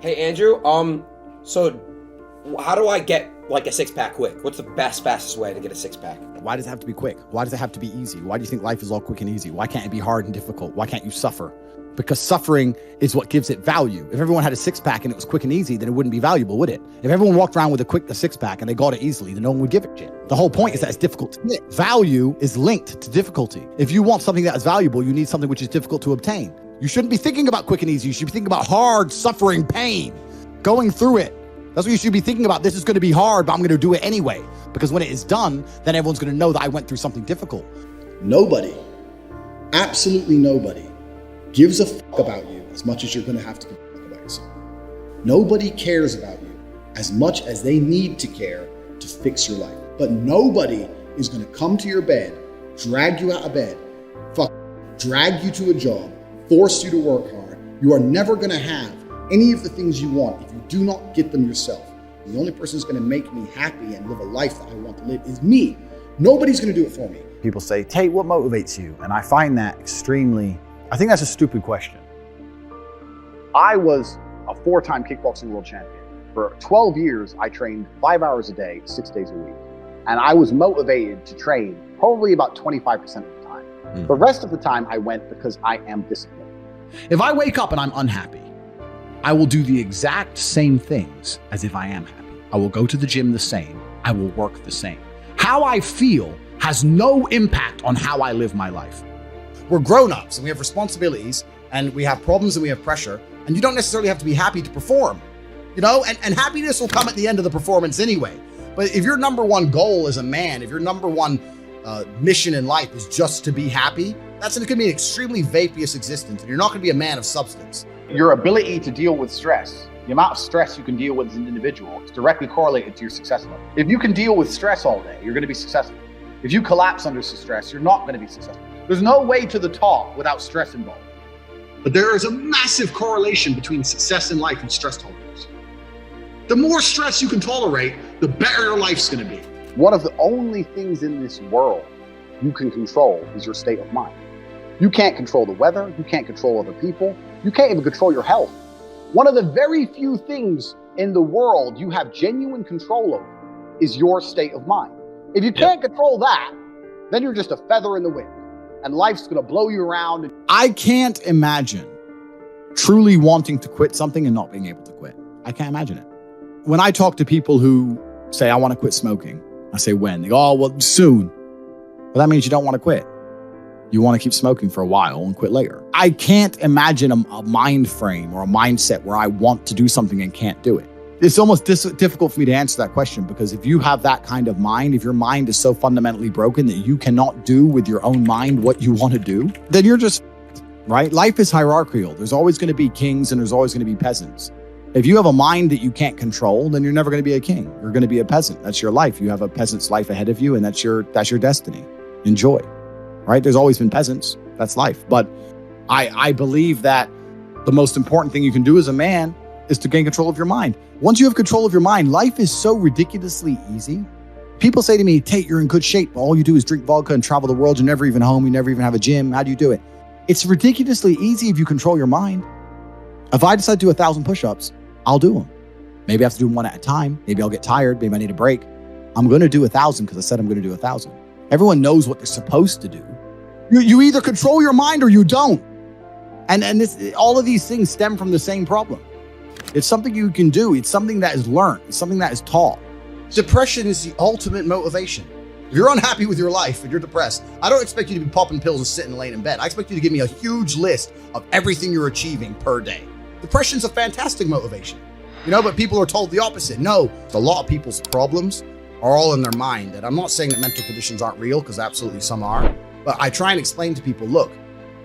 Hey Andrew, so how do I get like a six pack quick? What's the fastest way to get a six pack? Why does it have to be quick? Why does it have to be easy? Why do you think life is all quick and easy? Why can't it be hard and difficult? Why can't you suffer? Because suffering is what gives it value. If everyone had a six pack and it was quick and easy, then it wouldn't be valuable, would it? If everyone walked around with a six pack and they got it easily, then no one would give a shit. The whole point is that it's difficult to get. Value is linked to difficulty. If you want something that is valuable, you need something which is difficult to obtain. You shouldn't be thinking about quick and easy. You should be thinking about hard, suffering, pain, going through it. That's what you should be thinking about. This is going to be hard, but I'm going to do it anyway. Because when it is done, then everyone's going to know that I went through something difficult. Nobody, absolutely nobody, gives a fuck about you as much as you're going to have to give a fuck about yourself. Nobody cares about you as much as they need to care to fix your life. But nobody is going to come to your bed, drag you out of bed, drag you to a job, force you to work hard. You are never going to have any of the things you want if you do not get them yourself. And the only person who's going to make me happy and live a life that I want to live is me. Nobody's going to do it for me. People say, Tate, what motivates you? And I find that I think that's a stupid question. I was a 4-time kickboxing world champion. For 12 years, I trained 5 hours a day, 6 days a week. And I was motivated to train probably about 25% of the time. The rest of the time I went because I am disciplined. If I wake up and I'm unhappy, I will do the exact same things as if I am happy. I will go to the gym the same. I will work the same. How I feel has no impact on how I live my life. We're grown-ups and we have responsibilities and we have problems and we have pressure, and you don't necessarily have to be happy to perform, and happiness will come at the end of the performance anyway. But if your number one goal as a man, if your number one mission in life is just to be happy, that's going to be an extremely vaporous existence, and you're not going to be a man of substance. Your ability to deal with stress, the amount of stress you can deal with as an individual, is directly correlated to your success level. If you can deal with stress all day, you're going to be successful. If you collapse under stress, you're not going to be successful. There's no way to the top without stress involved. But there is a massive correlation between success in life and stress tolerance. The more stress you can tolerate, the better your life's going to be. One of the only things in this world you can control is your state of mind. You can't control the weather. You can't control other people. You can't even control your health. One of the very few things in the world you have genuine control over is your state of mind. If you can't control that, then you're just a feather in the wind, and life's going to blow you around. I can't imagine truly wanting to quit something and not being able to quit. I can't imagine it. When I talk to people who say, I want to quit smoking, I say, when? They go, oh, well, soon. Well, that means you don't want to quit. You want to keep smoking for a while and quit later. I can't imagine a mind frame or a mindset where I want to do something and can't do it. It's almost difficult for me to answer that question, because if you have that kind of mind, if your mind is so fundamentally broken that you cannot do with your own mind what you want to do, then you're just, right? Life is hierarchical. There's always going to be kings and there's always going to be peasants. If you have a mind that you can't control, then you're never going to be a king. You're going to be a peasant. That's your life. You have a peasant's life ahead of you, and that's your destiny. Enjoy. Right? There's always been peasants. That's life. But I believe that the most important thing you can do as a man is to gain control of your mind. Once you have control of your mind, life is so ridiculously easy. People say to me, Tate, you're in good shape. All you do is drink vodka and travel the world. You're never even home. You never even have a gym. How do you do it? It's ridiculously easy if you control your mind. If I decide to do 1,000 push-ups, I'll do them. Maybe I have to do them one at a time. Maybe I'll get tired. Maybe I need a break. I'm going to do 1,000 because I said I'm going to do 1,000. Everyone knows what they're supposed to do. You either control your mind or you don't. And all of these things stem from the same problem. It's something you can do. It's something that is learned. It's something that is taught. Depression is the ultimate motivation. If you're unhappy with your life and you're depressed, I don't expect you to be popping pills and sitting laying in bed. I expect you to give me a huge list of everything you're achieving per day. Depression's a fantastic motivation, but people are told the opposite. No, a lot of people's problems are all in their mind. And I'm not saying that mental conditions aren't real, because absolutely some are. But I try and explain to people, look,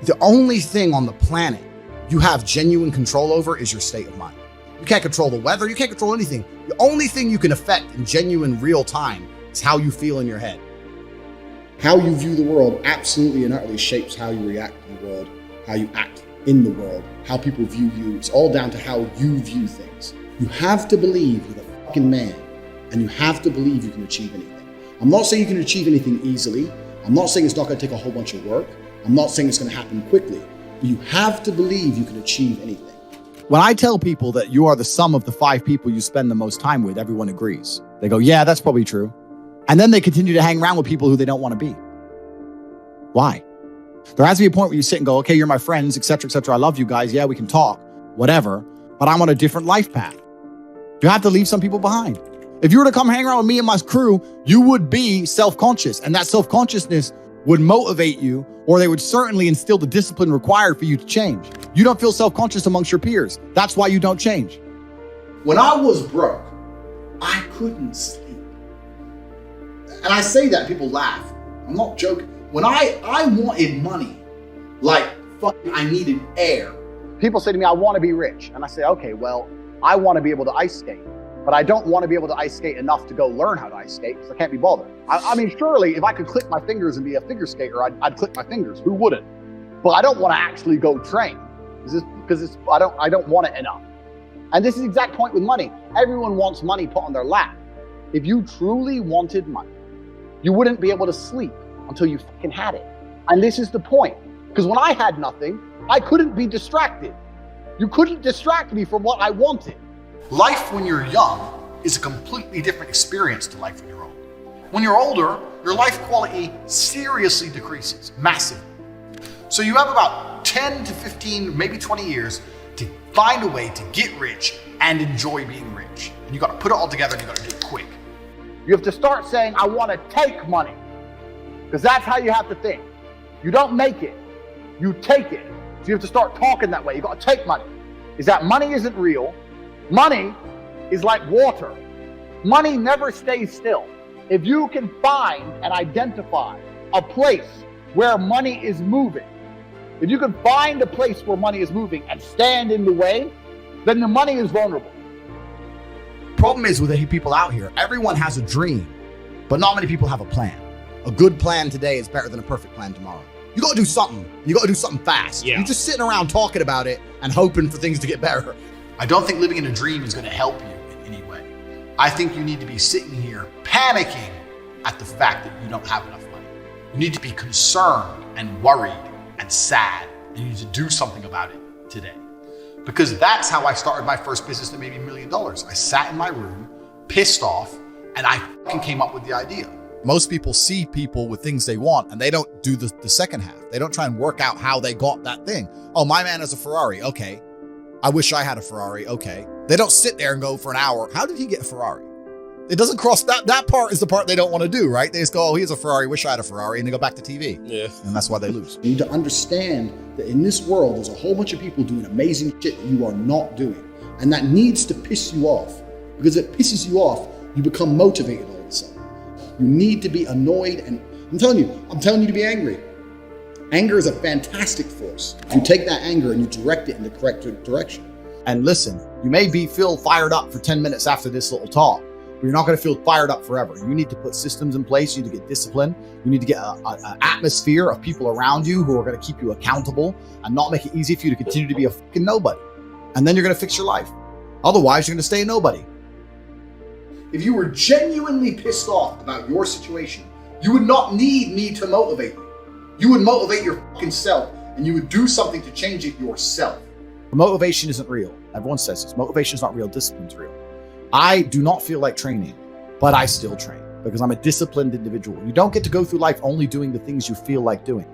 the only thing on the planet you have genuine control over is your state of mind. You can't control the weather. You can't control anything. The only thing you can affect in genuine real time is how you feel in your head. How you view the world absolutely and utterly shapes how you react to the world, how you act in the world, how people view you. It's all down to how you view things. You have to believe you're the fucking man, and you have to believe you can achieve anything. I'm not saying you can achieve anything easily. I'm not saying it's not going to take a whole bunch of work. I'm not saying it's going to happen quickly. But you have to believe you can achieve anything. When I tell people that you are the sum of the 5 people you spend the most time with, everyone agrees. They go, yeah, that's probably true. And then they continue to hang around with people who they don't want to be. Why? There has to be a point where you sit and go, okay, you're my friends, etc., etc. I love you guys. Yeah, we can talk, whatever. But I'm on a different life path. You have to leave some people behind. If you were to come hang around with me and my crew, you would be self-conscious. And that self-consciousness would motivate you, or they would certainly instill the discipline required for you to change. You don't feel self-conscious amongst your peers. That's why you don't change. When I was broke, I couldn't sleep. And I say that, people laugh. I'm not joking. When I wanted money, like fucking I needed air. People say to me, I want to be rich. And I say, okay, well, I want to be able to ice skate, but I don't want to be able to ice skate enough to go learn how to ice skate because I can't be bothered. I mean, surely if I could click my fingers and be a figure skater, I'd click my fingers. Who wouldn't? But I don't want to actually go train because I don't want it enough. And this is the exact point with money. Everyone wants money put on their lap. If you truly wanted money, you wouldn't be able to sleep until you fucking had it. And this is the point. Because when I had nothing, I couldn't be distracted. You couldn't distract me from what I wanted. Life when you're young is a completely different experience to life when you're old. When you're older, your life quality seriously decreases, massively. So you have about 10 to 15, maybe 20 years to find a way to get rich and enjoy being rich. And you got to put it all together and you got to do it quick. You have to start saying, I want to take money. Because that's how you have to think. You don't make it, you take it. So you have to start talking that way. You got to take money. Is that money isn't real. Money is like water. Money never stays still. If you can find and identify a place where money is moving, if you can find a place where money is moving and stand in the way, then the money is vulnerable. Problem is with the people out here, everyone has a dream, but not many people have a plan. A good plan today is better than a perfect plan tomorrow. You got to do something. You got to do something fast. Yeah. You're just sitting around talking about it and hoping for things to get better. I don't think living in a dream is going to help you in any way. I think you need to be sitting here panicking at the fact that you don't have enough money. You need to be concerned and worried and sad. And you need to do something about it today. Because that's how I started my first business that made me $1 million. I sat in my room, pissed off, and I fucking came up with the idea. Most people see people with things they want and they don't do the second half. They don't try and work out how they got that thing. Oh, my man has a Ferrari. Okay. I wish I had a Ferrari. Okay. They don't sit there and go for an hour. How did he get a Ferrari? It doesn't cross that part is the part they don't want to do, right? They just go, oh, he has a Ferrari. Wish I had a Ferrari. And they go back to TV. Yeah. And that's why they lose. You need to understand that in this world, there's a whole bunch of people doing amazing shit that you are not doing. And that needs to piss you off. Because if it pisses you off, you become motivated all of a sudden. You need to be annoyed, and I'm telling you to be angry. Anger is a fantastic force. You take that anger and you direct it in the correct direction. And listen, you may feel fired up for 10 minutes after this little talk, but you're not going to feel fired up forever. You need to put systems in place. You need to get discipline. You need to get an atmosphere of people around you who are going to keep you accountable and not make it easy for you to continue to be a fucking nobody. And then you're going to fix your life. Otherwise, you're going to stay a nobody. If you were genuinely pissed off about your situation, you would not need me to motivate you. You would motivate your fucking self, and you would do something to change it yourself. Motivation isn't real. Everyone says this. Motivation is not real. Discipline's real. I do not feel like training, but I still train because I'm a disciplined individual. You don't get to go through life only doing the things you feel like doing.